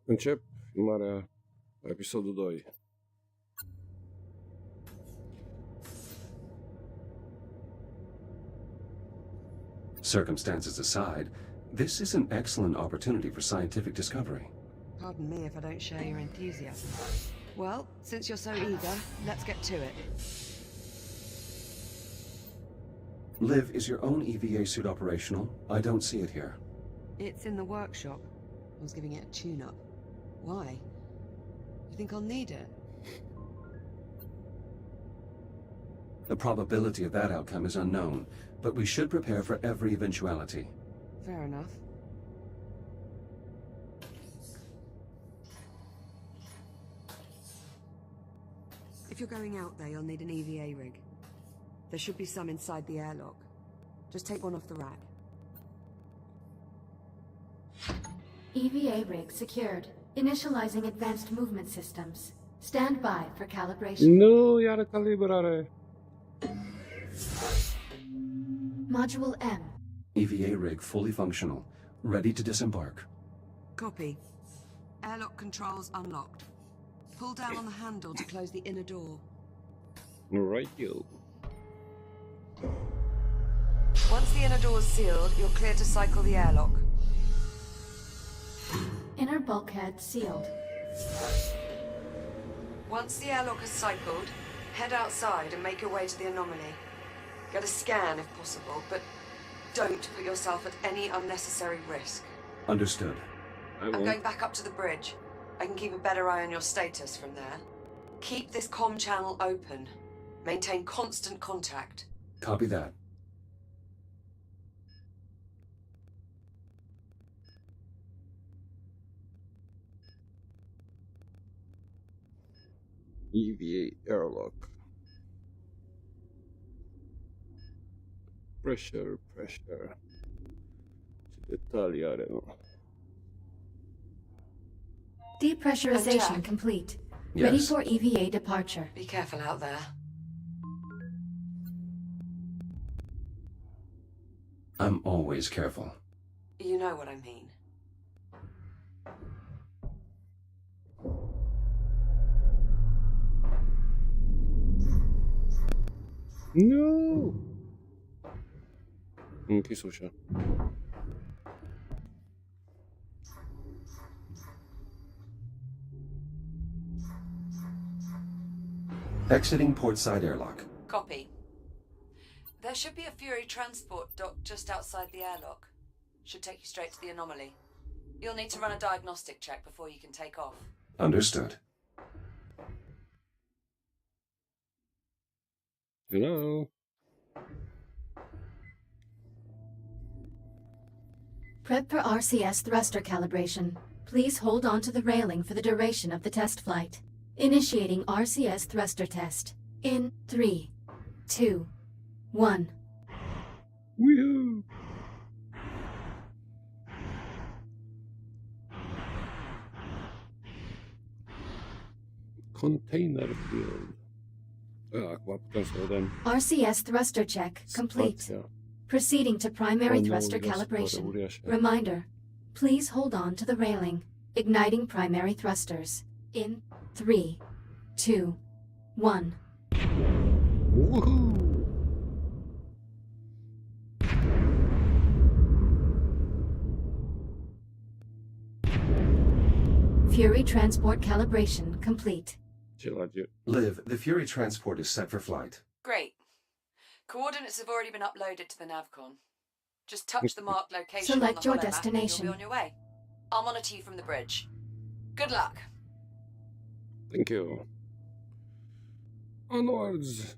Încep filmarea episodul 2. Circumstances aside, this is an excellent opportunity for scientific discovery. Pardon me if I don't share your enthusiasm. Well, since you're so eager, let's get to it. Liv, is your own EVA suit operational? I don't see it here. It's in the workshop. I was giving it a tune-up. Why? You think I'll need it? The probability of that outcome is unknown, but we should prepare for every eventuality. Fair enough. If you're going out there, you'll need an EVA rig. There should be some inside the airlock. Just take one off the rack. EVA rig secured. Initializing advanced movement systems. Stand by for calibration. Nu, iară calibrare. Module M. EVA rig fully functional, ready to disembark. Copy. Airlock controls unlocked. Pull down on the handle to close the inner door. Right, you. Once the inner door is sealed, you're clear to cycle the airlock. Inner bulkhead sealed. Once the airlock is cycled, head outside and make your way to the anomaly. Get a scan if possible, but don't put yourself at any unnecessary risk. Understood. I'm going back up to the bridge. I can keep a better eye on your status from there. Keep this comm channel open. Maintain constant contact. Copy that. EVA airlock. Pressure. Ce detalii are, nu? Depressurization complete. Ready for EVA departure. Be careful out there. I'm always careful. You know what I mean. Nu! Închis ușa. Exiting port side airlock. Copy. There should be a Fury transport dock just outside the airlock. Should take you straight to the anomaly. You'll need to run a diagnostic check before you can take off. Understood. Hello? Prep for RCS thruster calibration. Please hold on to the railing for the duration of the test flight. Initiating RCS thruster test. In 3, 2, 1. Woohoo! Container field. Acum putem să vedem RCS thruster check complete. spația. Proceeding to primary Oh, no, thruster that's calibration. uriașă. Reminder, please hold on to the railing. Igniting primary thrusters. In 3, 2, 1. Woohoo! Fury transport calibration complete. Ce lage? Liv, the Fury transport is set for flight. Great. Coordinates have already been uploaded to the navcon. Just touch the marked location Select on the your holomap and destination. you'll be on your way. I'll monitor you from the bridge. Good luck. Thank you. Onwards.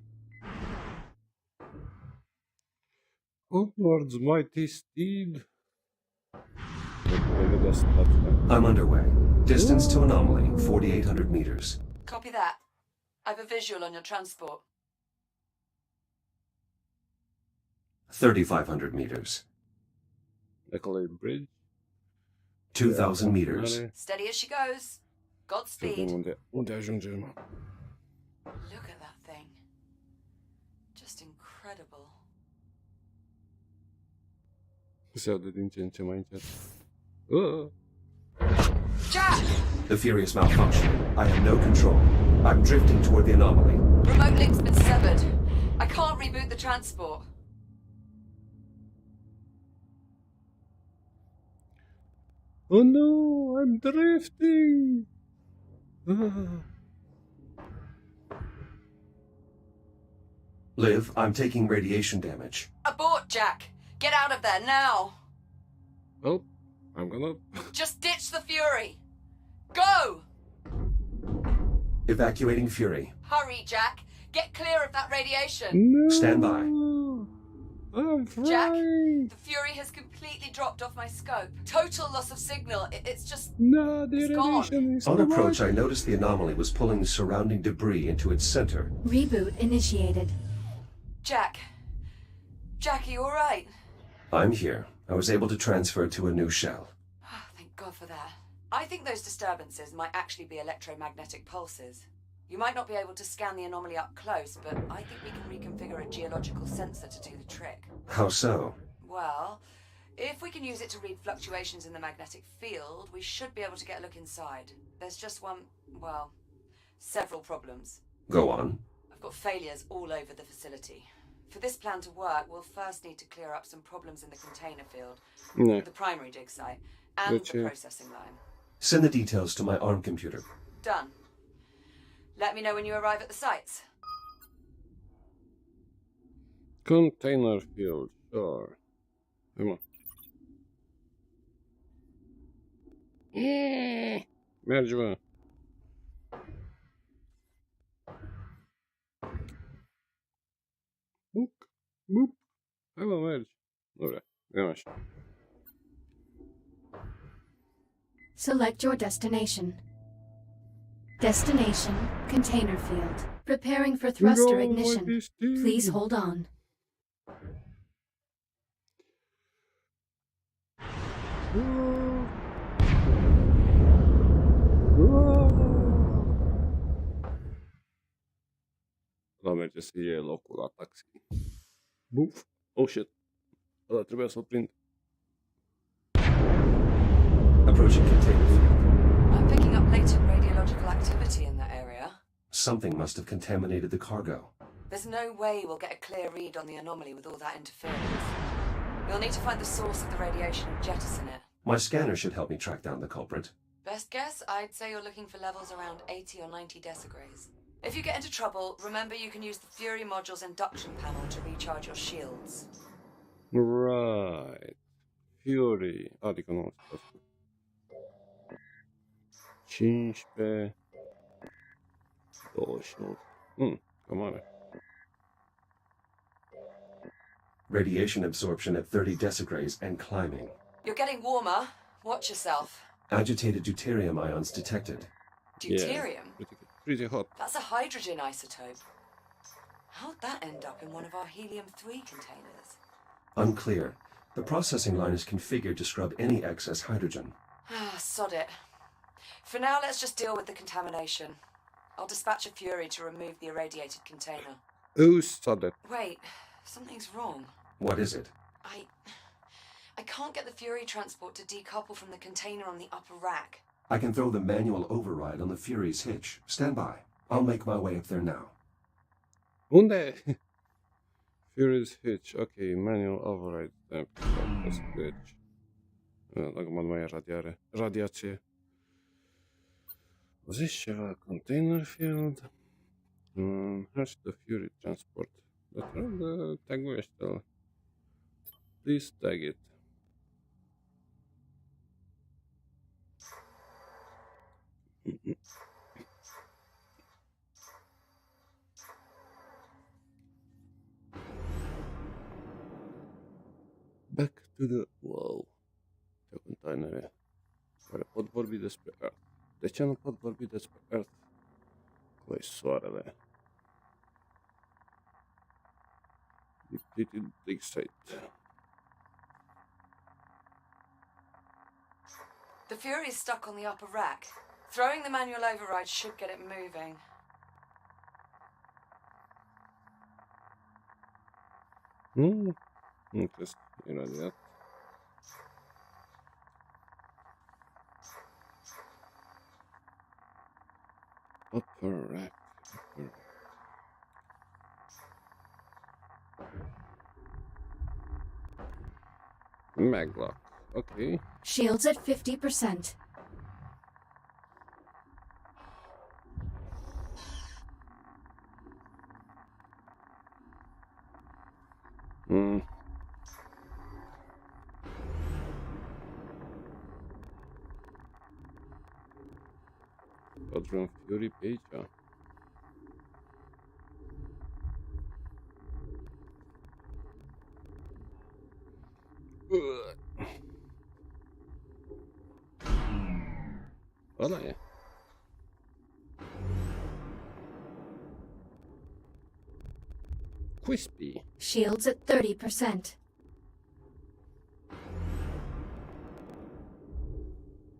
Onwards, mighty steed. I'm underway. Distance to anomaly, 4,800 meters. Copy that. I have a visual on your transport. 3,500 meters. Decouple bridge. 2,000 meters. Steady as she goes. Godspeed. Unde ajungem? Look at that thing. Just incredible. Se aude din ce în ce mai încet. Jack! The Fury is malfunctioning. I have no control. I'm drifting toward the anomaly. Remote link's been severed. I can't reboot the transport. Oh no, I'm drifting! Ah. Liv, I'm taking radiation damage. Abort, Jack! Get out of there now! Well, I'm gonna... Just ditch the Fury! Go! Evacuating Fury. Hurry, Jack! Get clear of that radiation! No! Stand by. I'm Jack, flying! the Fury has completely dropped off my scope. Total loss of signal. It's just... No, the It's gone. radiation is On too approach, much. I noticed the anomaly was pulling the surrounding debris into its center. Reboot initiated. Jack. Jack, are you alright? I'm here. I was able to transfer to a new shell. Thank God for that. I think those disturbances might actually be electromagnetic pulses. You might not be able to scan the anomaly up close, but I think we can reconfigure a geological sensor to do the trick. How so? Well, if we can use it to read fluctuations in the magnetic field, we should be able to get a look inside. There's just several problems. Go on. I've got failures all over the facility. For this plan to work, we'll first need to clear up some problems in the container field, No. the primary dig site, and Gotcha. the processing line. Send the details to my ARM computer. Done. Let me know when you arrive at the sites. Container field, sure. Come on. Merge one. Boop. Boop. Halo, merge. Dobra, nie ma się. Select your destination. Destination, container field. Preparing for thruster Go, ignition. my beastie. Please hold on. La merge să iei locul la taxi. Buf. Oh shit. Ăla trebuia să-l prind. Approaching container field. I'm picking up latent radiological activity in that area. Something must have contaminated the cargo. There's no way we'll get a clear read on the anomaly with all that interference. We'll need to find the source of the radiation and jettison it. My scanner should help me track down the culprit. Best guess, I'd say you're looking for levels around 80 or 90 decigrays. If you get into trouble, remember you can use the Fury module's induction panel to recharge your shields. Right. Fury. Adică nu. 15. 29. Cam are. Radiation absorption at 30 decigrays and climbing. You're getting warmer. Watch yourself. Agitated deuterium ions detected. Deuterium? Yeah, pretty hot. That's a hydrogen isotope. How'd that end up in one of our helium-3 containers? Unclear. The processing line is configured to scrub any excess hydrogen. Sod it. For now, let's just deal with the contamination. I'll dispatch a Fury to remove the irradiated container. Oh, sod. Wait, something's wrong. What is it? I can't get the Fury transport to decouple from the container on the upper rack. I can throw the manual override on the Fury's hitch. Stand by. I'll make my way up there now. Unde? Fury's hitch. Ok, manual override. Switch. Dacă mă mai radiație. Zici ceva, container field. Hash the Fury transport. Dar trebuie taguiește-l. Please tag it. Back to the... Wow. Ce containere. Care pot vorbi despre Earth. De ce nu pot vorbi despre Earth? Cu soarele. Depleted dig site. The Fury's stuck on the upper rack. Throwing the manual override should get it moving. Just irradiat. Upper rack. Maglock. Okay. Shields at 50%. Quadrant Fury page. Olha aí. Crispy. Shields at 30%.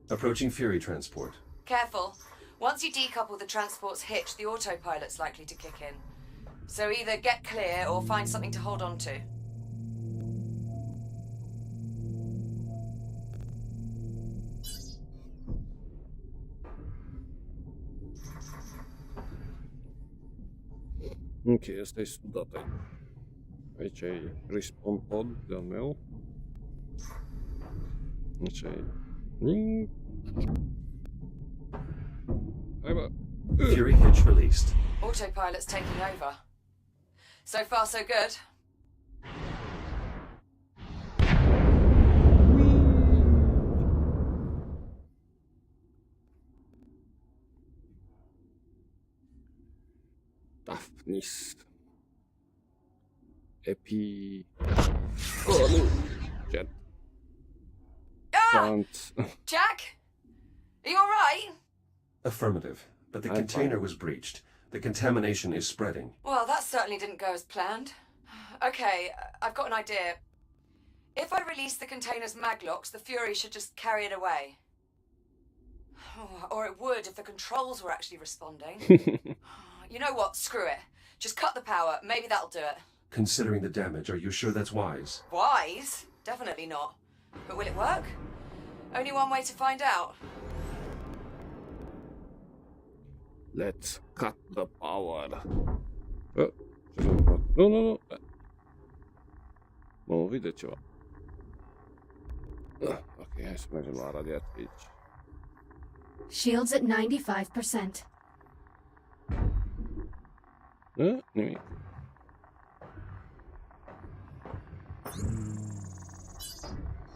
Approaching Fury transport. Careful. Once you decouple the transport's hitch, the autopilot's likely to kick in. So either get clear or find something to hold on to. Ok, jesteś tutaj. Aici e respawn pod de-al meu. Aici e... Hai bă! Fury hitch released. Autopilot's taking over. So far, so good. Daphnis. Oh no! Jet. Ah! Can't. Jack? Are you alright? Affirmative, but the I'm container fine. was breached. The contamination is spreading. Well, that certainly didn't go as planned. Okay, I've got an idea. If I release the container's maglocks, the Fury should just carry it away. Or it would if the controls were actually responding. You know what? Screw it. Just cut the power. Maybe that'll do it. Considering the damage, are you sure that's wise? Wise? Definitely not. But will it work? Only one way to find out. Let's cut the power. Ce s-a întâmplat? Nu. M-am lovit de ceva. Ok, hai să mergem la radiație aici. Shields at 95%. Nimic.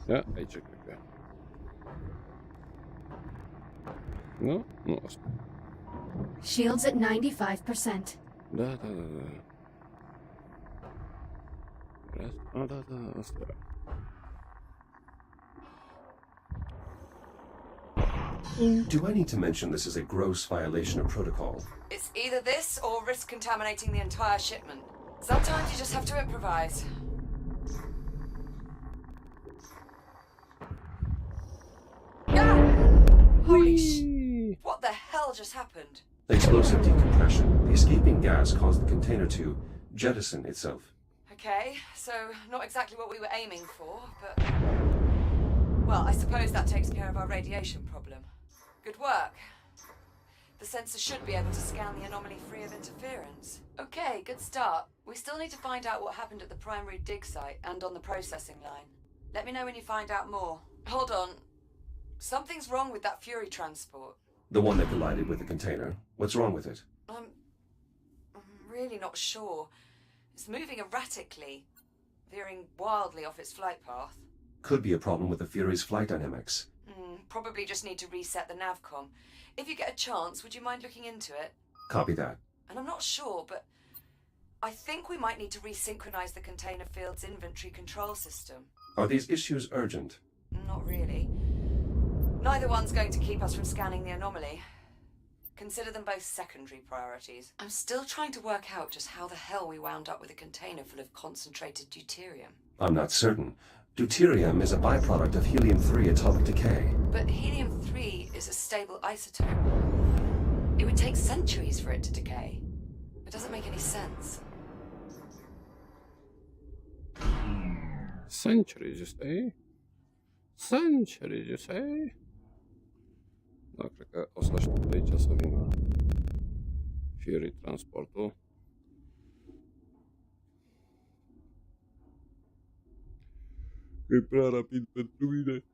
Ia, aici cred că. Nu? Nu, asta. Shields at 95%. Da. Da, asta. Do I need to mention this is a gross violation of protocol? It's either this or risk contaminating the entire shipment. Sometimes you just have to improvise. Ah! Holy What the hell just happened? Explosive decompression. The escaping gas caused the container to jettison itself. Okay, so not exactly what we were aiming for, but... Well, I suppose that takes care of our radiation problem. Good work. The sensor should be able to scan the anomaly free of interference. Okay, good start. We still need to find out what happened at the primary dig site and on the processing line. Let me know when you find out more. Hold on. Something's wrong with that Fury transport. The one that collided with the container. What's wrong with it? I'm really not sure. It's moving erratically, veering wildly off its flight path. Could be a problem with the Fury's flight dynamics. Probably just need to reset the navcom. If you get a chance, would you mind looking into it? Copy that. And I'm not sure, but I think we might need to resynchronize the container field's inventory control system. Are these issues urgent? Not really. Neither one's going to keep us from scanning the anomaly. Consider them both secondary priorities. I'm still trying to work out just how the hell we wound up with a container full of concentrated deuterium. I'm not certain. Deuterium is a byproduct of helium-3 atomic decay. But helium-3 is a stable isotope. It would take centuries for it to decay. It doesn't make any sense. Centuries, you say? Centuries, you say? Da, cred că o să aștept aici să vină Fury transportul. E prea rapid pentru mine.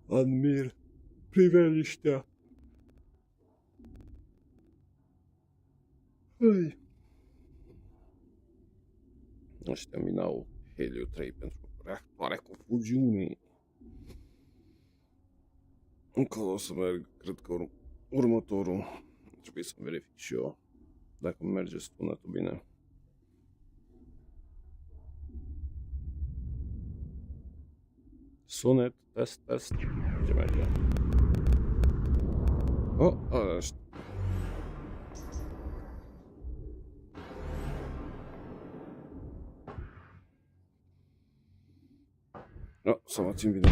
Admir priveliștea. Hai. Ăștia minau heliu 3 pentru reactoare cu fuziune. Încolo o să merg, cred că următorul. Trebuie să verific și eu dacă merge sunetul bine. Sunet, test. Ce merge? Oh, ăștia. Oh, să mă țin bine.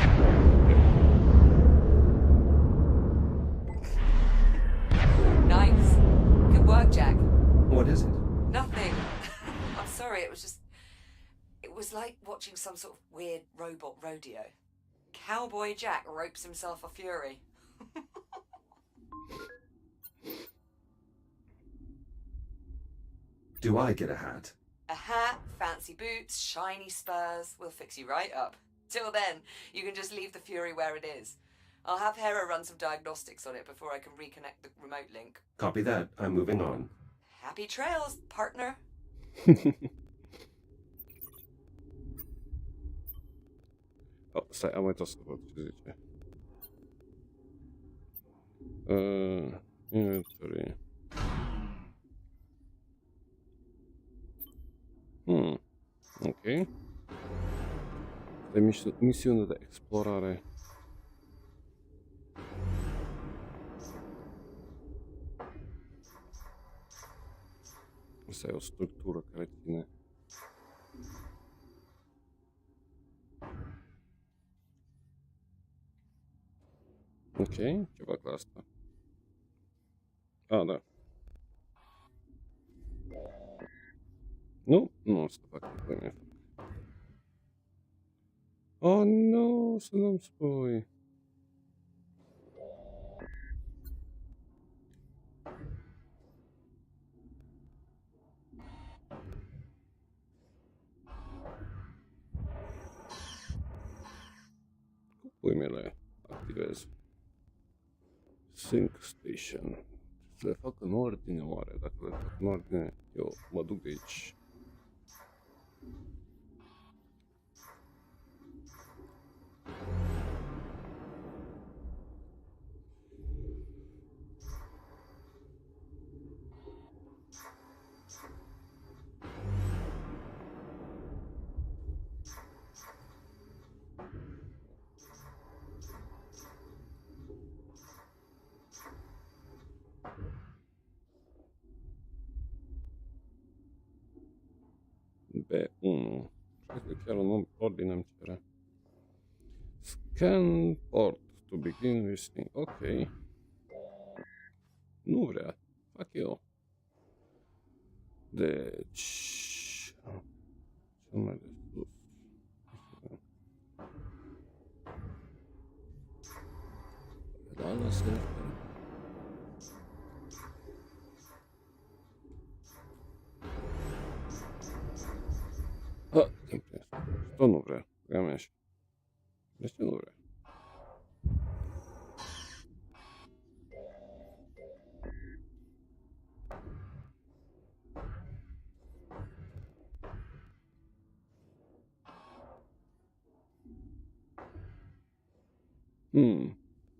Nice. Good work, Jack. What is it? Nothing. I'm sorry, it was like watching some sort of weird robot rodeo. Cowboy Jack ropes himself a Fury. Do I get a hat? A hat, fancy boots, shiny spurs. We'll fix you right up. Till then, you can just leave the Fury where it is. I'll have Hera run some diagnostics on it before I can reconnect the remote link. Copy that. I'm moving on. Happy trails, partner. Oh, stai, am uitat să văd ce zice. Inventory. Ok. De misiune de explorare. Asta e o structură care ține. Ok, ce fac la asta? Ah, da. Nu o să fac cu mine. Oh, nu, să nu-mi spui. Cu puimele activez. Sync Station. Să le fac în ordine oare? Dacă le fac în ordine, eu mă duc de aici. B1. Cred că chiar în ordine îmi cere. Scan port to begin listening. Ok. Nu vrea. Fac eu. Deci... Ce mai de sus? Da, lasă-le. Ah, tot nu vrea. Vrea mea și. De ce nu vrea?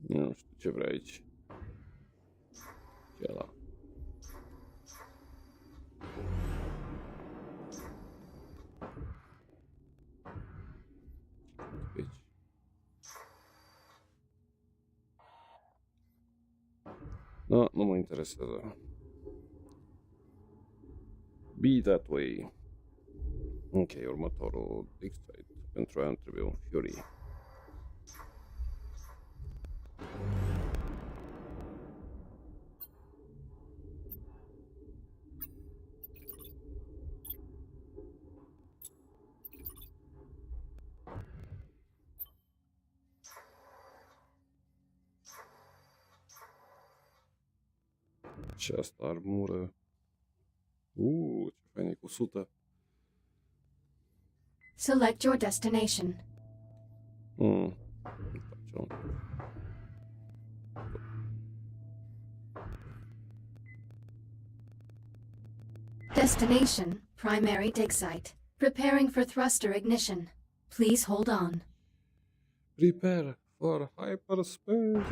Nu știu ce vrea aici. Ce ăla? Aici. No, nu mă interesează. Be that way. Ok, următorul big site. Pentru aia îmi trebuie un Fury. Ce asta, armură. Ce fain e cu 100. Select your destination. Facem. Destination, primary dig site. Preparing for thruster ignition. Please hold on. Prepare for hyperspace.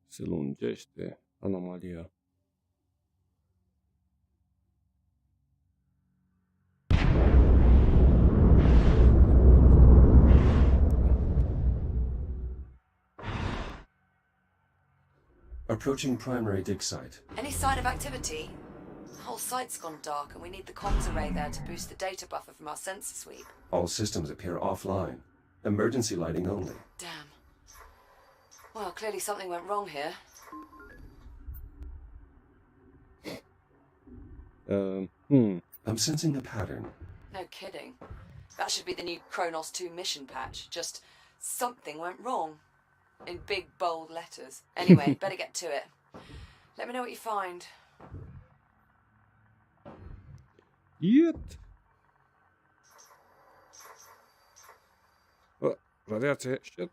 Se lungește anomalia. Approaching primary dig site. Any sign of activity? The whole site's gone dark and we need the comms array there to boost the data buffer from our sensor sweep. All systems appear offline. Emergency lighting only. Damn. Well, clearly something went wrong here. I'm sensing a pattern. No kidding. That should be the new Kronos 2 mission patch. Just something went wrong. In big, bold letters. Anyway, better get to it. Let me know what you find. Yet. Radiație, shit.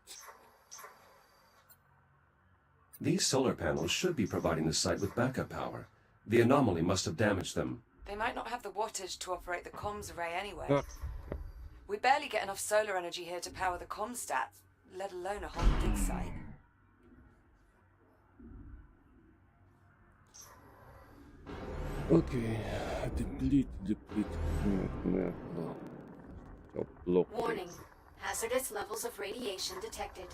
These solar panels should be providing the site with backup power. The anomaly must have damaged them. They might not have the wattage to operate the comms array anyway. Da. We barely get enough solar energy here to power the comm stats, let alone a whole dig site. Ok. Deplete. Warning. Hazardous levels of radiation detected.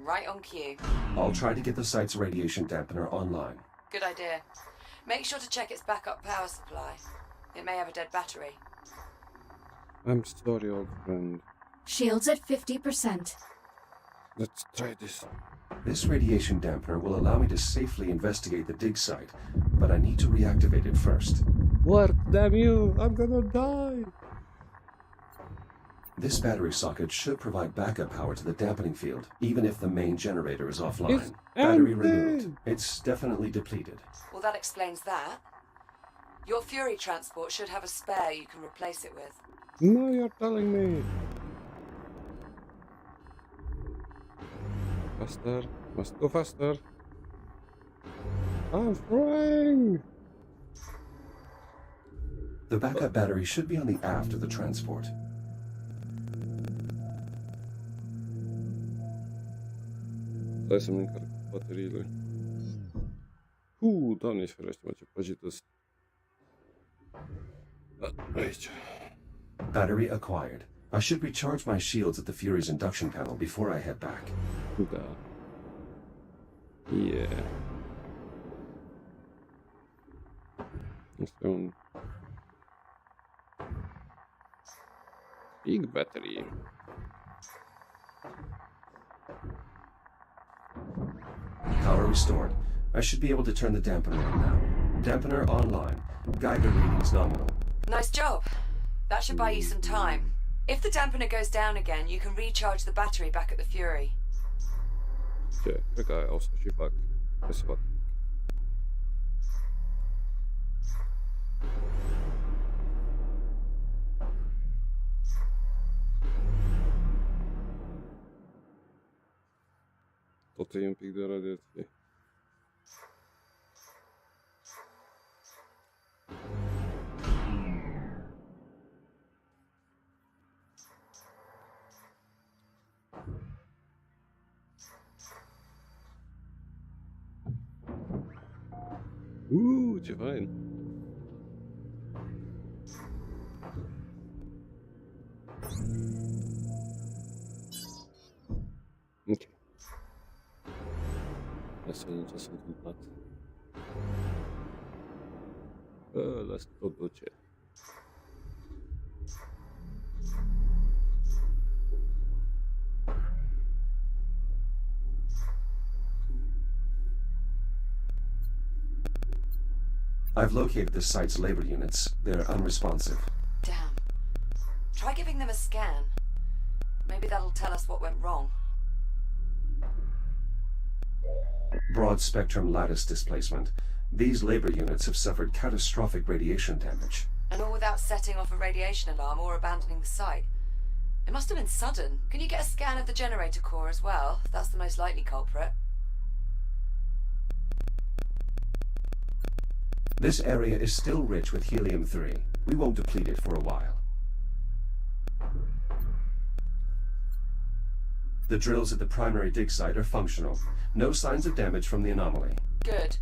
Right on cue. I'll try to get the site's radiation dampener online. Good idea. Make sure to check its backup power supply. It may have a dead battery. I'm sorry, old friend. Shields at 50%. Let's try this. This radiation dampener will allow me to safely investigate the dig site, but I need to reactivate it first. What? Damn you! I'm gonna die! This battery socket should provide backup power to the dampening field, even if the main generator is offline. It's Battery empty. removed. It's definitely depleted. Well, that explains that. Your Fury transport should have a spare you can replace it with. No, you're telling me. Faster. Must go faster. I'm flying! The backup battery should be on the aft of the transport. Stai să-mi încarc bateriile. Doamne ferește, mă, ce păjită-s. Aici. Battery acquired. I should recharge my shields at the Fury's induction panel before I head back. Da. Yeah. Este un big battery. Power restored. I should be able to turn the dampener on now. Dampener online. Geiger readings nominal. Nice job. That should buy you some time. If the dampener goes down again, you can recharge the battery back at the Fury. Ce? Cred că aia o să și fac. Hai să fac. Tot e un pic de radiație. Ce fain! Ok. Hai să vedem ce s-a întâmplat. Ăla-s tot duce. I've located the site's labor units. They're unresponsive. Damn. Try giving them a scan. Maybe that'll tell us what went wrong. Broad spectrum lattice displacement. These labor units have suffered catastrophic radiation damage. And all without setting off a radiation alarm or abandoning the site. It must have been sudden. Can you get a scan of the generator core as well? That's the most likely culprit. This area is still rich with helium-3. We won't deplete it for a while. The drills at the primary dig site are functional. No signs of damage from the anomaly. Good.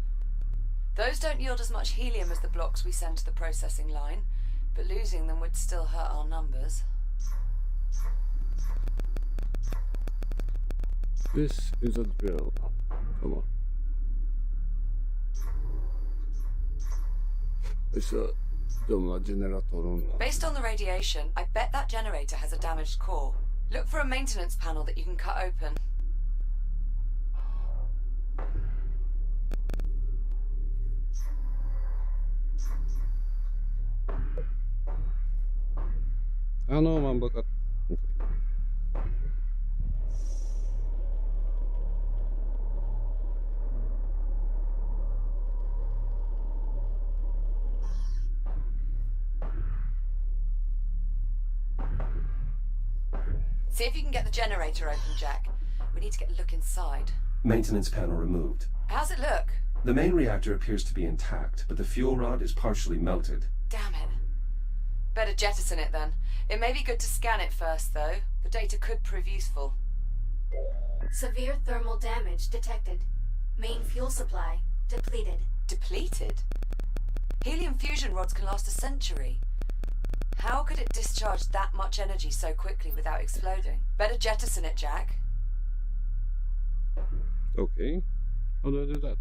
Those don't yield as much helium as the blocks we send to the processing line, but losing them would still hurt our numbers. This is a drill. Come on. It's a generator. Based on the radiation, I bet that generator has a damaged core. Look for a maintenance panel that you can cut open. I know, man, look at. Okay. See if you can get the generator open, Jack. We need to get a look inside. Maintenance panel removed. How's it look? The main reactor appears to be intact, but the fuel rod is partially melted. Damn it. Better jettison it then. It may be good to scan it first, though. The data could prove useful. Severe thermal damage detected. Main fuel supply depleted. Depleted? Helium fusion rods can last a century. How could it discharge that much energy so quickly without exploding? Better jettison it, Jack. Okay. How do I do that?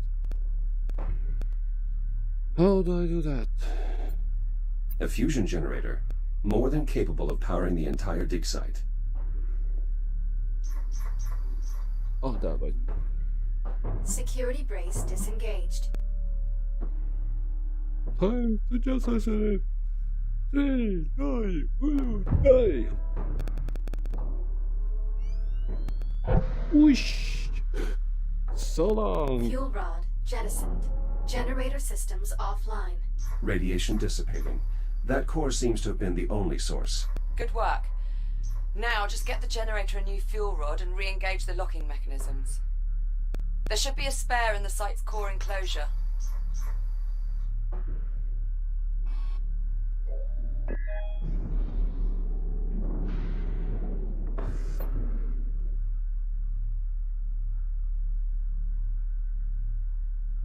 How do I do that? A fusion generator, more than capable of powering the entire dig site. Oh, där var Security brace disengaged. Time to just it. 3, 2, 1, hey! Whoosh! So long! Fuel rod jettisoned. Generator systems offline. Radiation dissipating. That core seems to have been the only source. Good work. Now just get the generator a new fuel rod and re-engage the locking mechanisms. There should be a spare in the site's core enclosure.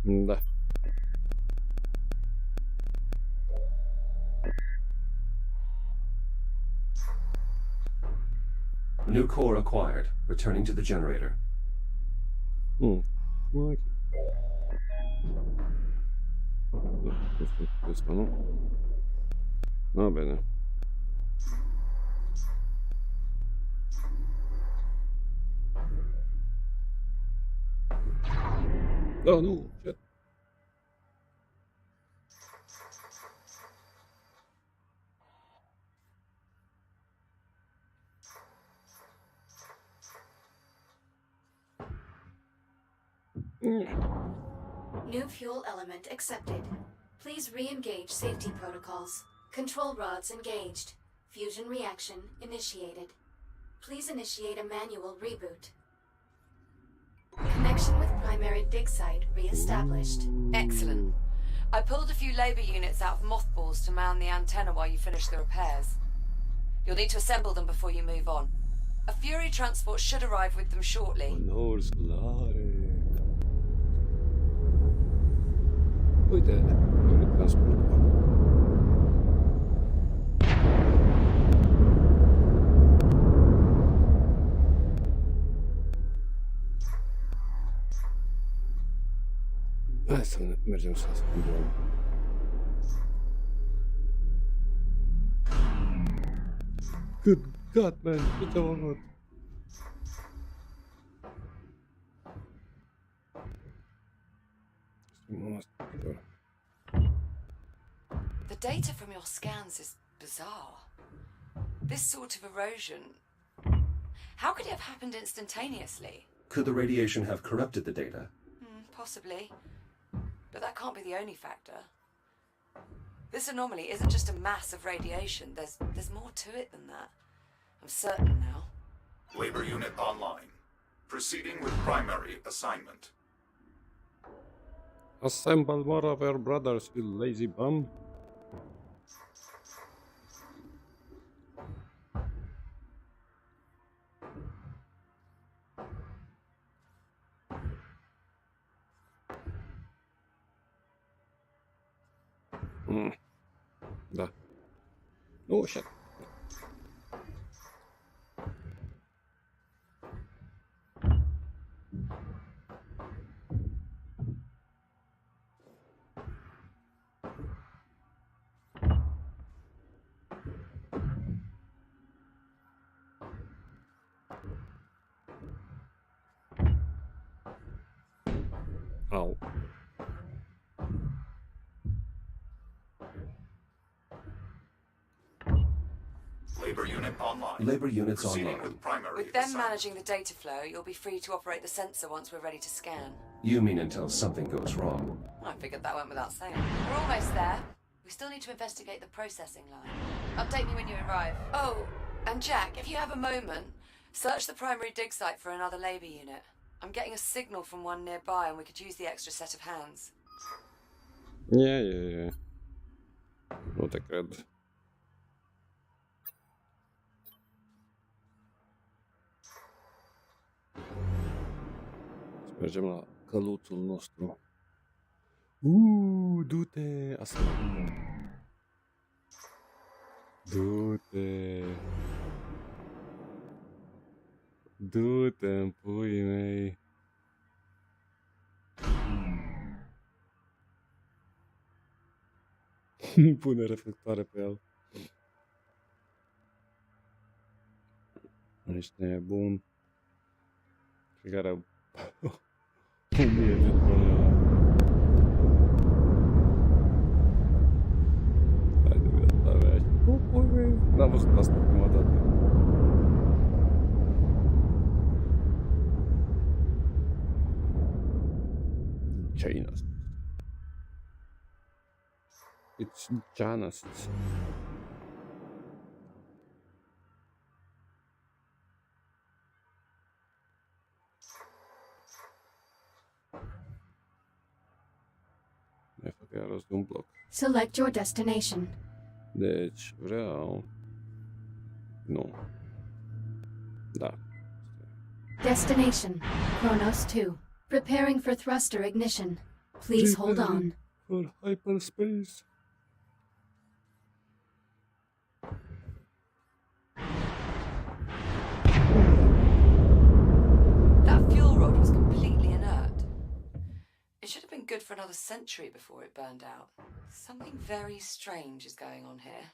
Där. New core acquired. Returning to the generator. Okay. Questo no. Va bene. Oh no, shit. New fuel element accepted. Please re-engage safety protocols. Control rods engaged. Fusion reaction initiated. Please initiate a manual reboot. Connection with primary dig site re-established. Excellent. I pulled a few labour units out of mothballs to mount the antenna while you finish the repairs. You'll need to assemble them before you move on. A Fury transport should arrive with them shortly. Onor solare. Oj, det är transport. That's an emergency syndrome. Good God, man, it's all good. The data from your scans is bizarre. This sort of erosion... How could it have happened instantaneously? Could the radiation have corrupted the data? Possibly. But that can't be the only factor. This anomaly isn't just a mass of radiation. There's more to it than that. I'm certain now. Labor unit online. Proceeding with primary assignment. Assemble more of our brothers, you lazy bum. Да. Oh shit. Ow. Labor unit online. Labor units Proceeding online. with primary With them assignment. managing the data flow, you'll be free to operate the sensor once we're ready to scan. You mean until something goes wrong? I figured that went without saying. We're almost there. We still need to investigate the processing line. Update me when you arrive. Oh, and Jack, if you have a moment, search the primary dig site for another labor unit. I'm getting a signal from one nearby and we could use the extra set of hands. Yeah. Not a cred. Mergem la căluțul nostru. Du-te! Asta. Du-te! Du-te-n puii mei! Pune reflectoare pe el. Ești nebun. Și care... 1000 de tonelă. Hai de viața mea. N-am văzut asta prima dată. Ce-i asta? It's Janus. Mai fac iar rost de un bloc. Select your destination. Deci vreau... Nu. Da. Destination, Kronos 2. Preparing for thruster ignition. Please hold on. For hyperspace. That fuel rod was completely inert. It should have been good for another century before it burned out. Something very strange is going on here.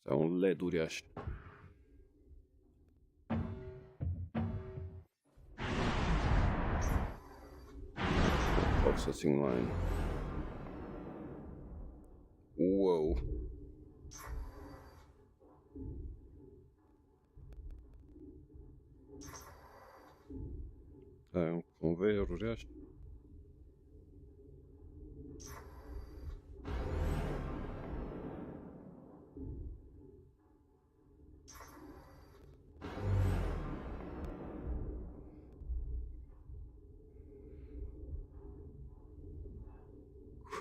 Asta un LED uriaș. Processing line. Wow. Ai un conveier uriaș.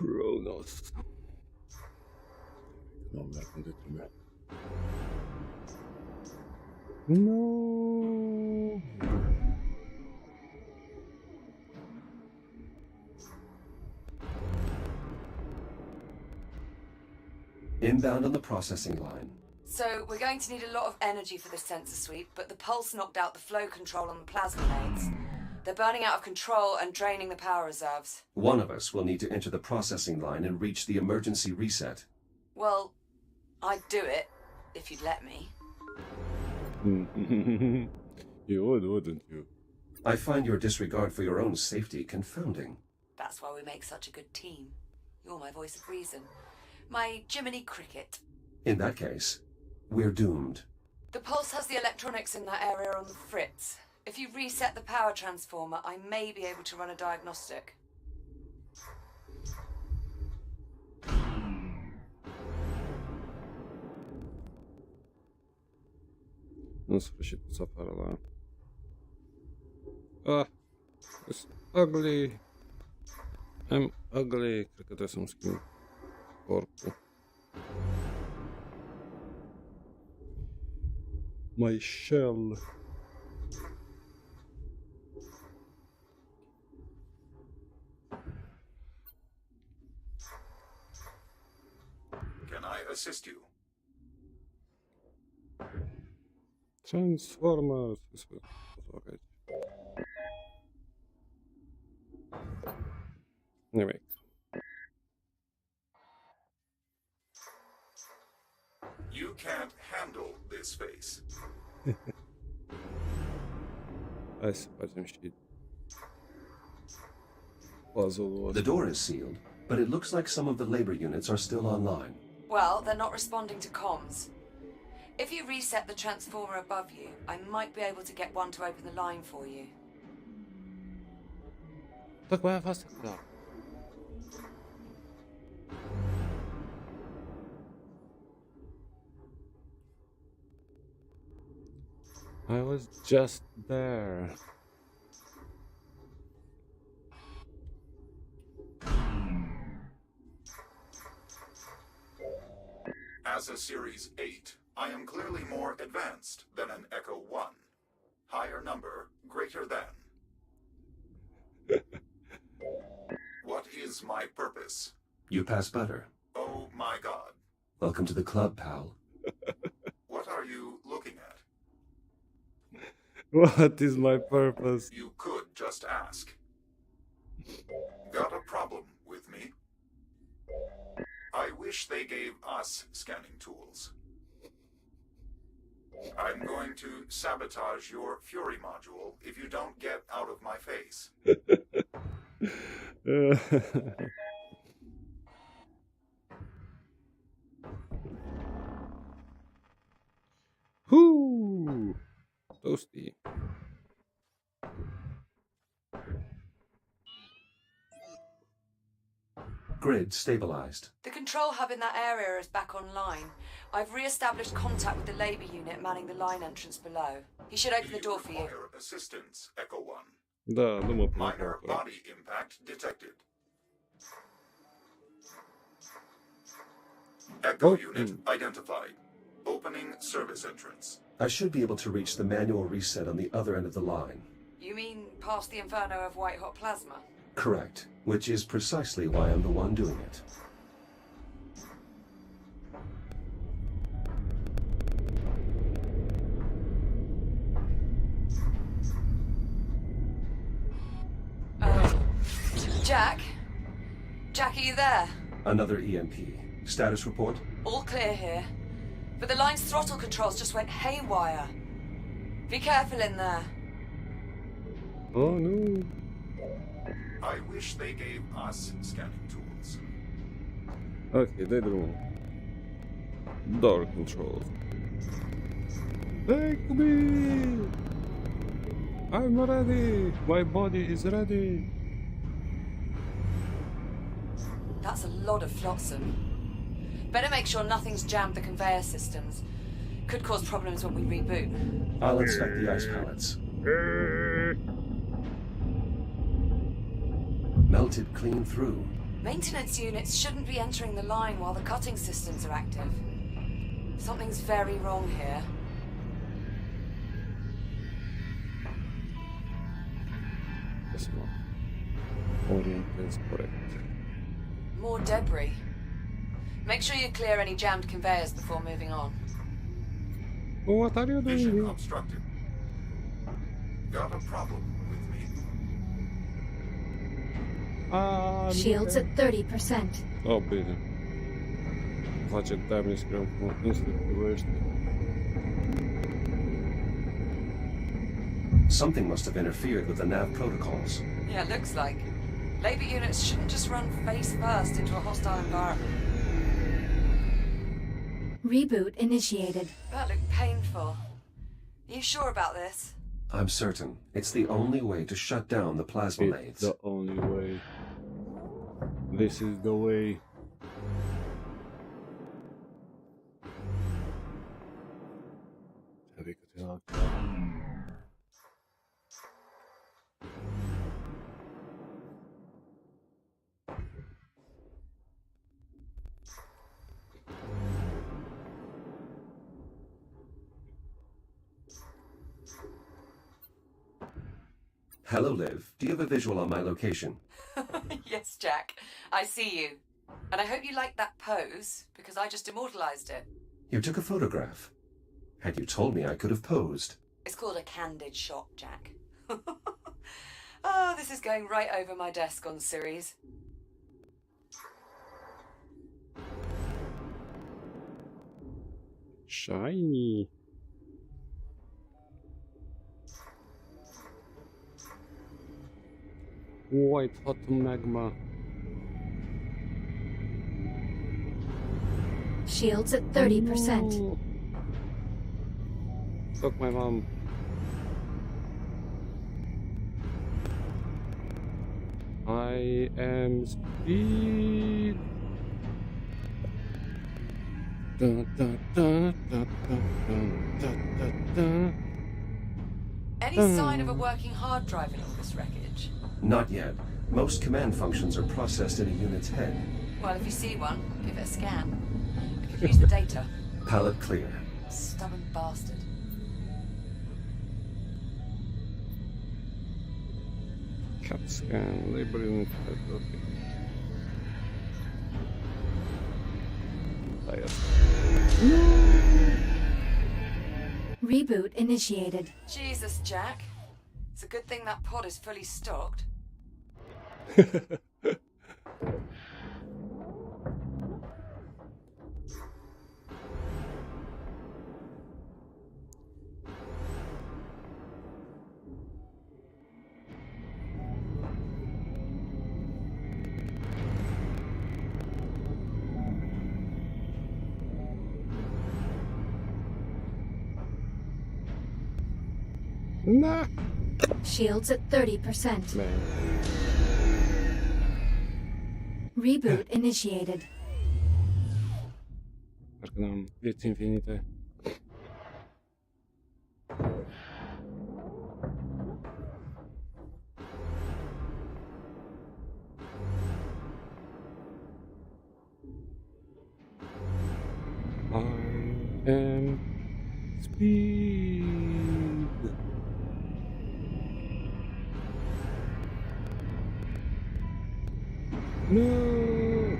Kronos. Nu merg unde trebuie. No. Inbound on the processing line. So, we're going to need a lot of energy for this sensor sweep, but the pulse knocked out the flow control on the plasma mains. They're burning out of control and draining the power reserves. One of us will need to enter the processing line and reach the emergency reset. Well, I'd do it, if you'd let me. You would, wouldn't you? I find your disregard for your own safety confounding. That's why we make such a good team. You're my voice of reason. My Jiminy Cricket. In that case, we're doomed. The Pulse has the electronics in that area on the fritz. If you reset the power transformer, I may be able to run a diagnostic. În sfârșit să apară la... Ah, it's ugly. I'm ugly. Cred că trebuie să-mi schimb corpul. My shell. Can I assist you? Transformers. Nimic. You can't handle this face. Hai să facem și puzzle-ul. The door is sealed, but it looks like some of the labor units are still online. Well, they're not responding to comms. If you reset the transformer above you, I might be able to get one to open the line for you. Tocmai a fost acolo. I was just there. As a Series 8, I am clearly more advanced than an Echo 1. Higher number, greater than. What is my purpose? You pass butter. Oh my god. Welcome to the club, pal. What are you looking at? What is my purpose? You could just ask. Got a problem with me? I wish they gave us scanning tools. I'm going to sabotage your Fury module if you don't get out of my face. Whoo! Toasty. Grid stabilized. The control hub in that area is back online. I've re-established contact with the labor unit manning the line entrance below. He should open the door for you. Require assistance, Echo 1. Da, nu mă pun Minor acolo. body impact detected. Echo unit identified. Opening service entrance. I should be able to reach the manual reset on the other end of the line. You mean past the inferno of white-hot plasma? Correct, which is precisely why I'm the one doing it. Jack? Jack, are you there? Another EMP. Status report? All clear here. But the line's throttle controls just went haywire. Be careful in there. Oh, nu. I wish they gave us scanning tools. Ok, dai drumul. Door control. Take me! I'm ready! My body is ready! That's a lot of flotsam. Better make sure nothing's jammed the conveyor systems. Could cause problems when we reboot. I'll inspect the ice pallets. Melted clean through. Maintenance units shouldn't be entering the line while the cutting systems are active. Something's very wrong here. Wesmo. Orient is correct. More debris. Make sure you clear any jammed conveyors before moving on. What are you Vision doing? obstructed. Got a problem with me? Shields at 30%. Oh, bine. Face damage, cred că instant privește. Something must have interfered with the nav protocols. Yeah, it looks like. Labor units shouldn't just run face first into a hostile environment. Reboot initiated. That looked painful. Are you sure about this? I'm certain. It's the only way to shut down the plasma It's lathes. the only way. This is the way. Hello, Liv. Do you have a visual on my location? Yes, Jack. I see you. And I hope you like that pose, because I just immortalized it. You took a photograph. Had you told me, I could have posed. It's called a candid shot, Jack. Oh, this is going right over my desk on series. Shiny. White hot magma. Shields at 30%. No. Fuck my mom. I am speed. Dun, dun, dun, dun, dun, dun, dun, dun. Any sign of a working hard drive in all this wreckage? Not yet. Most command functions are processed in a unit's head. Well, if you see one, give it a scan. I could use the data. Pallet clear. Stubborn bastard. CAT scan, labor unit head, okay. Reboot initiated. Jesus, Jack. It's a good thing that pod is fully stocked. Nah. Shields at 30%. Man. Reboot initiated. Perché non vietti infinite. I am speed. No.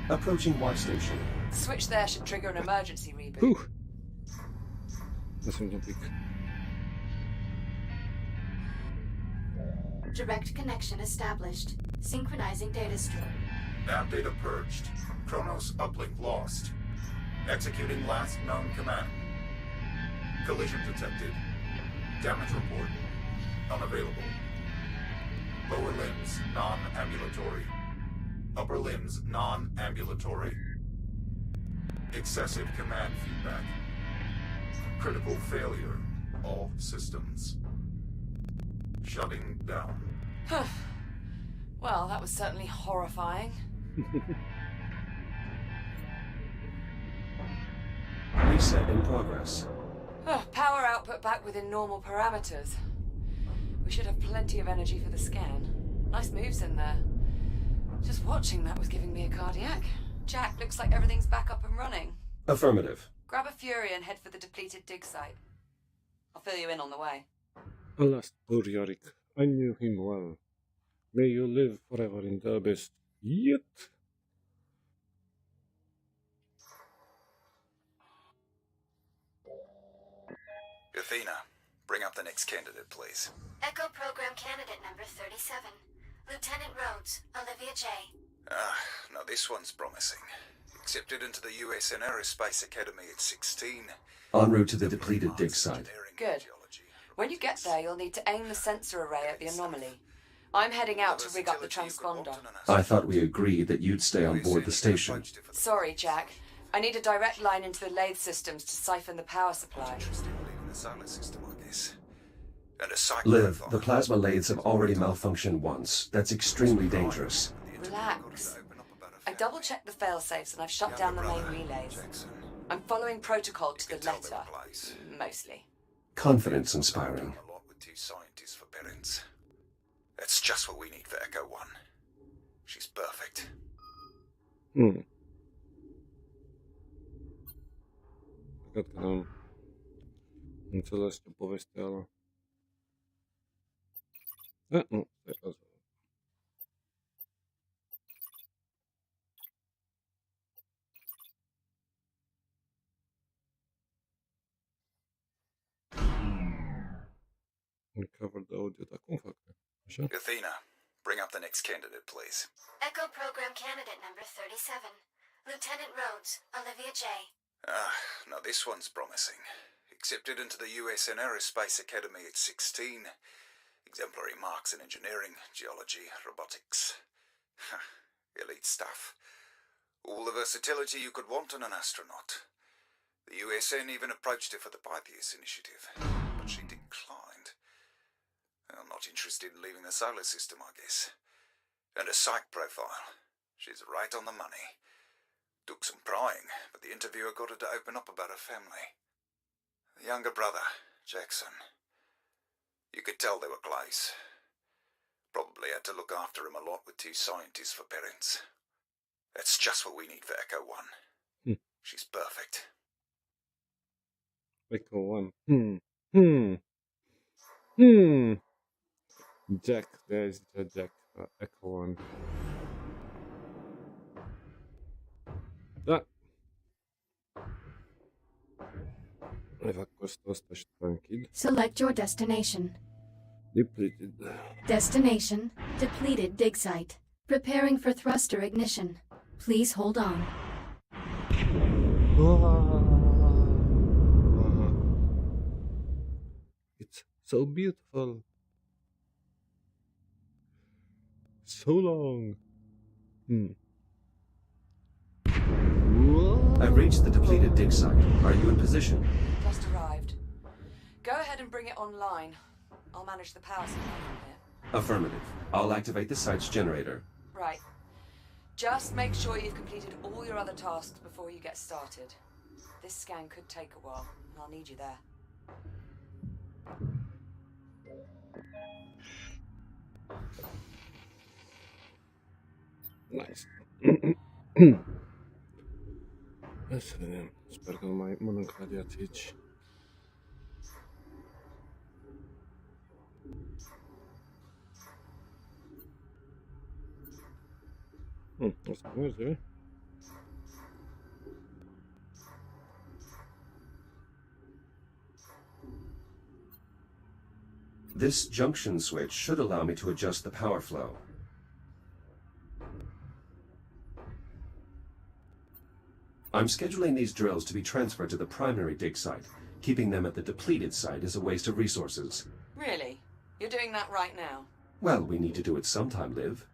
Approaching Y station. The switch there should trigger an emergency reboot. Whew. Następny plik. Direct connection established. Synchronizing data stream. Nav data purged. Kronos uplink lost. Executing last known command. Collision detected. Damage report. Unavailable. Lower limbs non-ambulatory. Upper limbs non-ambulatory. Excessive command feedback. Critical failure. All systems. Shutting down. Well, that was certainly horrifying. Reset in progress. Power output back within normal parameters. We should have plenty of energy for the scan. Nice moves in there. Just watching that was giving me a cardiac. Jack, looks like everything's back up and running. Affirmative. Grab a Fury and head for the depleted dig site. I'll fill you in on the way. Alas, poor Yorick. I knew him well. May you live forever in the abyss. Yet. Athena, bring up the next candidate, please. Echo program candidate number 37. Lieutenant Rhodes, Olivia J. Now this one's promising. Accepted into the USN Aerospace Academy at 16. En route to the depleted dig site. Good. When you get there, you'll need to aim the sensor array at the anomaly. I'm heading out to rig up the transponder. I thought we agreed that you'd stay on board the station. Sorry, Jack. I need a direct line into the lathe systems to siphon the power supply. Liv, the plasma lathes have already malfunctioned once. That's extremely dangerous. Relax. I double-checked the fail-safes and I've shut down the main relays. I'm following protocol to the letter. Mostly. Confidence inspiring. That's just what we need for Echo 1. She's perfect. Cred că n-am înțeles ce povestea ala. Nu, stai asta. Uncovered audio, dar cum fac? Așa? Athena, bring up the next candidate, please. Echo Program Candidate number 37. Lieutenant Rhodes, Olivia J. Now this one's promising. Accepted into the USN Aerospace Academy at 16. Exemplary marks in engineering, geology, robotics. Elite stuff. All the versatility you could want in an astronaut. The USN even approached her for the Pythias initiative, but she declined. I'm not interested in leaving the solar system, I guess. And a psych profile. She's right on the money. Took some prying, but the interviewer got her to open up about her family. The younger brother, Jackson. You could tell they were close. Probably had to look after him a lot with two scientists for parents. That's just what we need for Echo 1. She's perfect. Echo 1. Jack, there's a Jack. Echo 1. Da. Mai fac costul ăsta și după închid. Select your destination. Depleted. Destination, depleted dig site. Preparing for thruster ignition. Please hold on. It's so beautiful. So long. I've reached the depleted dig site. Are you in position? Just arrived. Go ahead and bring it online. I'll manage the power supply from here. Affirmative. I'll activate the site's generator. Right. Just make sure you've completed all your other tasks before you get started. This scan could take a while, and I'll need you there. Nice. Hai să vedem. Sper că nu mai mănânc radiații aici. O să merge. This junction switch should allow me to adjust the power flow. I'm scheduling these drills to be transferred to the primary dig site. Keeping them at the depleted site is a waste of resources. Really? You're doing that right now? Well, we need to do it sometime, Liv.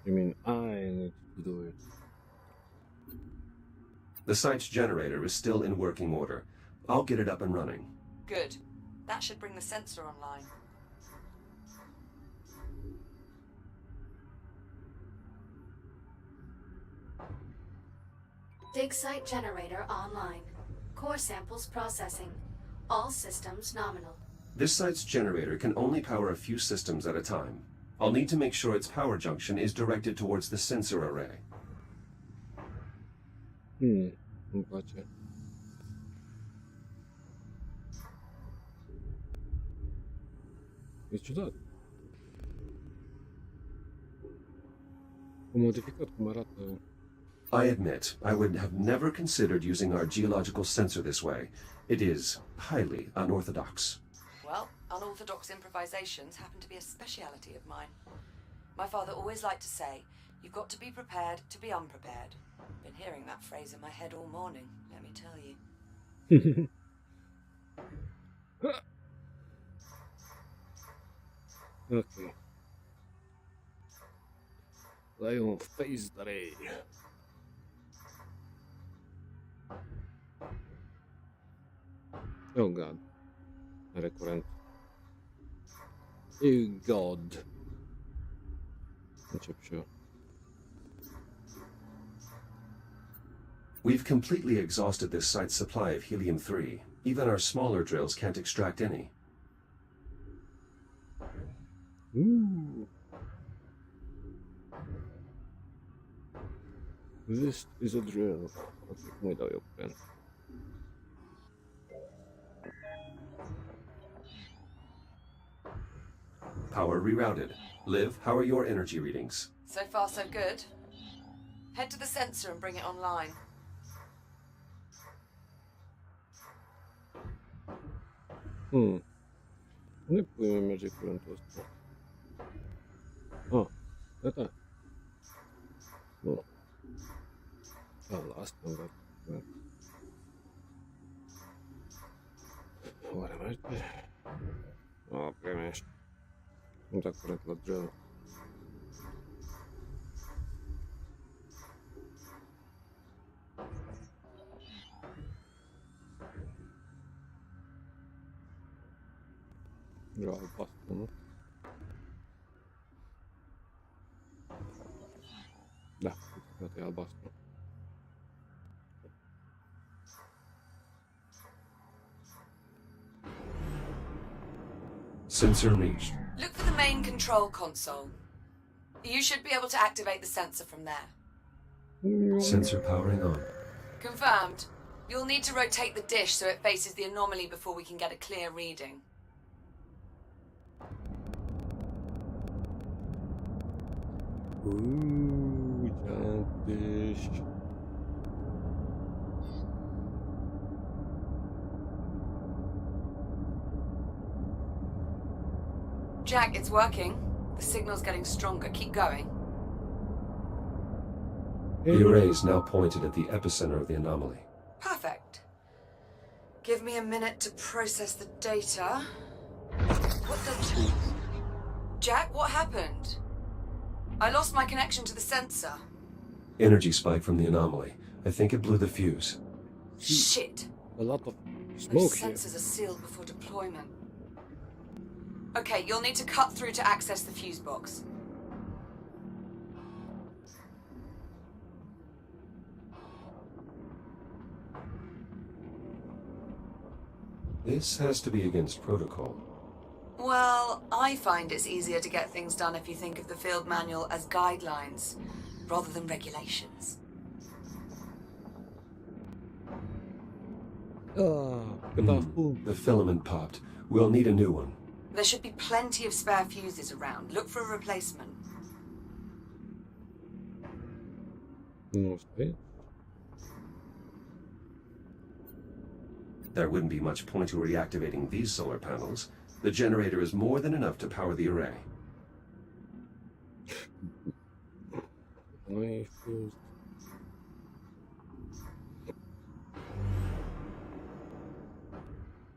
You mean I need to do it? The site's generator is still in working order. I'll get it up and running. Good. That should bring the sensor online. Dig site generator online. Core samples processing. All systems nominal. This site's generator can only power a few systems at a time. I'll need to make sure its power junction is directed towards the sensor array. Îmi place. E ciudat. Am modificat cum arată. I admit, I would have never considered using our geological sensor this way. It is highly unorthodox. Well, unorthodox improvisations happen to be a speciality of mine. My father always liked to say, You've got to be prepared to be unprepared. Been hearing that phrase in my head all morning, let me tell you. Okay. Lion face the ray. Oh god. A recurrent. Oh god. Incep show. We've completely exhausted this site's supply of helium-3. Even our smaller drills can't extract any. Ooh. This is a drill. Okay, mój dał ją pen. Power rerouted. Liv, how are your energy readings? So far, so good. Head to the sensor and bring it online. Nie płymy Magic Current ostro. O, no tak. No. A last one got what am I doing? O, wiem jeszcze. No tak current dla drzewa. Draw bastard, no? Da, to je albastro. Sensor reached. Look for the main control console. You should be able to activate the sensor from there. Sensor powering on. Confirmed. You'll need to rotate the dish so it faces the anomaly before we can get a clear reading. Ooh, giant dish. Jack, it's working. The signal's getting stronger. Keep going. The array is now pointed at the epicenter of the anomaly. Perfect. Give me a minute to process the data. What the... Jack, what happened? I lost my connection to the sensor. Energy spike from the anomaly. I think it blew the fuse. Shit. A lot of Those smoke here. sensors are sealed before deployment. Okay, you'll need to cut through to access the fuse box. This has to be against protocol. Well, I find it's easier to get things done if you think of the field manual as guidelines, rather than regulations. The filament popped. We'll need a new one. There should be plenty of spare fuses around. Look for a replacement. No space. There wouldn't be much point to reactivating these solar panels. The generator is more than enough to power the array. No i fused.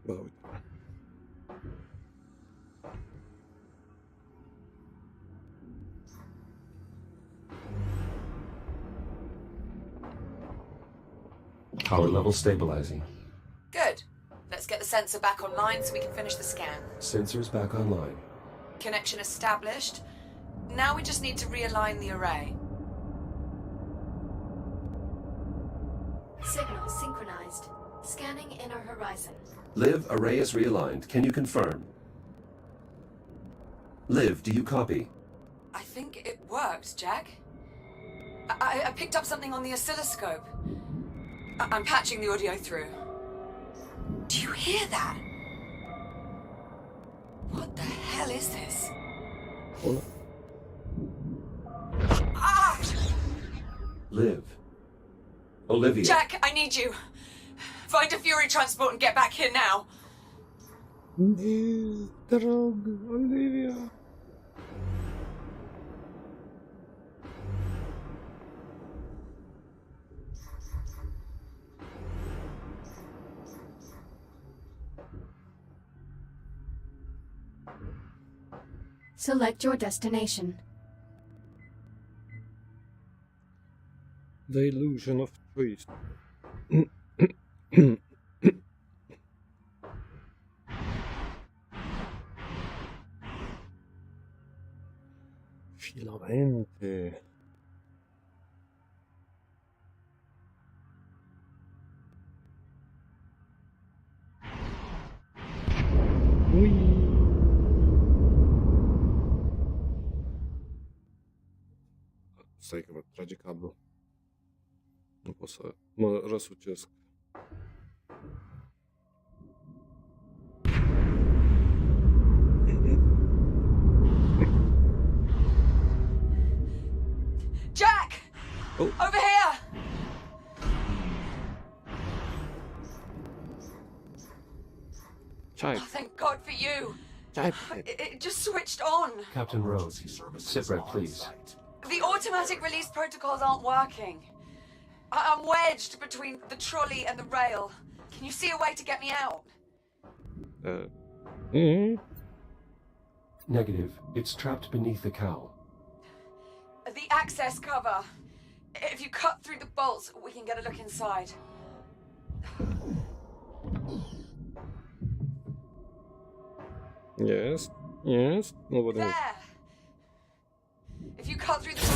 Wow. Power level stabilizing. Good. Let's get the sensor back online so we can finish the scan. Sensors back online. Connection established. Now we just need to realign the array. Signal synchronized. Scanning inner horizon. Liv, array is realigned. Can you confirm? Liv, do you copy? I think it worked, Jack. I picked up something on the oscilloscope. I'm patching the audio through. Do you hear that? What the hell is this? Oh, Ah! Liv. Olivia. Jack, I need you. Find a Fury transport and get back here now. Drog, Olivia. Select your destination. The illusion of choice. Filamente. Stai că mă trage cablu. Nu pot să mă răsucesc. Jack! Oh. Over here! Ce-ai? Oh, thank God for you. Ce-ai? It just switched on. Captain Rose, sitrep, please. The automatic release protocols aren't working. I'm wedged between the trolley and the rail. Can you see a way to get me out? Negative. It's trapped beneath the cowl. The access cover. If you cut through the bolts, we can get a look inside. Yes, yes. Nobody. There! If you cut through the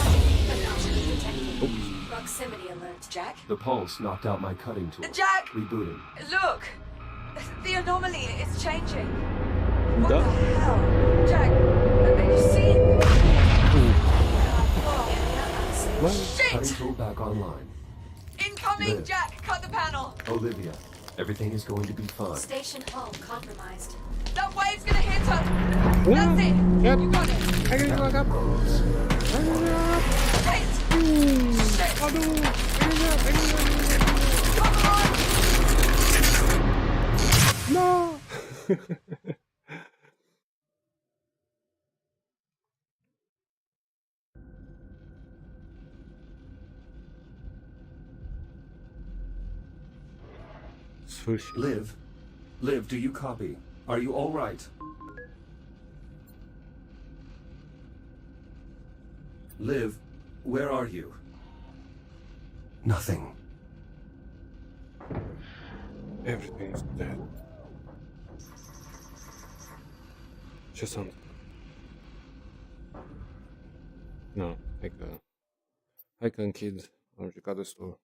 Anomaly detected. Oops. Proximity alert. Jack? The pulse knocked out my cutting tool. Jack! Rebooting. Look! The anomaly is changing. What Da. the hell? Jack, are you seeing? Cutting Shit! tool back online. Incoming, Liv. Jack! Cut the panel! Olivia, everything is going to be fine. Station hull compromised. That wave's gonna hit us! That's it! Yep. You got it! Captain Rose. Shit! Shit! Come on! No! Sfârșit. Liv? Liv, do you copy? Are you all right? Liv, where are you? Nothing. Everything is dead. Ce s-a întâmplat? Nu, hai că închid. Am jucat destul.